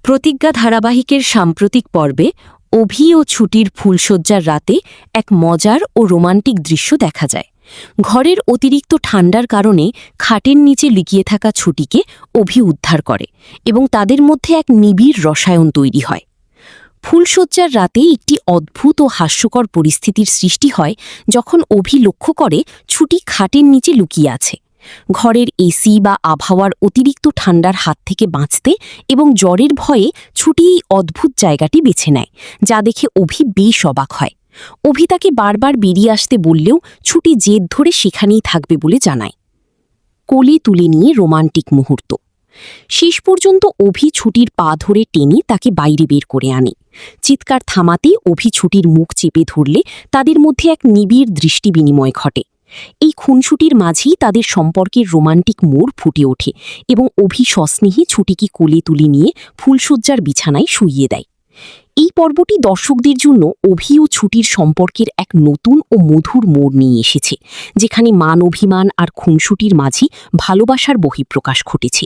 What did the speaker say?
প্রতিজ্ঞা ধারাবাহিকের সাম্প্রতিক পর্বে অভি ও ছুটির ফুলশয্যার রাতে এক মজার ও রোমান্টিক দৃশ্য দেখা যায়। ঘরের অতিরিক্ত ঠান্ডার কারণে খাটের নিচে লুকিয়ে থাকা ছুটিকে অভি উদ্ধার করে এবং তাদের মধ্যে এক নিবিড় রসায়ন তৈরি হয়। ফুলশয্যার রাতে একটি অদ্ভুত ও হাস্যকর পরিস্থিতির সৃষ্টি হয় যখন অভি লক্ষ্য করে ছুটি খাটের নিচে লুকিয়ে আছে। ঘরের এসি বা আবহাওয়ার অতিরিক্ত ঠান্ডার হাত থেকে বাঁচতে এবং জ্বরের ভয়ে ছুটি এই অদ্ভুত জায়গাটি বেছে নেয়, যা দেখে অভি বেশ অবাক হয়। অভি তাকে বারবার বেরিয়ে আসতে বললেও ছুটি জেদ ধরে সেখানেই থাকবে বলে জানায়। কোলে তুলে নিয়ে রোমান্টিক মুহূর্ত। শেষ পর্যন্ত অভি ছুটির পা ধরে টেনে তাকে বাইরে বের করে আনে। চিৎকার থামাতে অভি ছুটির মুখ চেপে ধরলে তাদের মধ্যে এক নিবিড় দৃষ্টি বিনিময় ঘটে। এই খুনসুটির মাঝেই তাদের সম্পর্কের রোমান্টিক মোড় ফুটে ওঠে এবং অভি সস্নেহে ছুটিকে কোলে তুলে নিয়ে ফুলশয্যার বিছানায় শুইয়ে দেয়। এই পর্বটি দর্শকদের জন্য অভি ও ছুটির সম্পর্কের এক নতুন ও মধুর মোড় নিয়ে এসেছে, যেখানে মান অভিমান আর খুনসুটির মাঝে ভালোবাসার বহিঃপ্রকাশ ঘটেছে।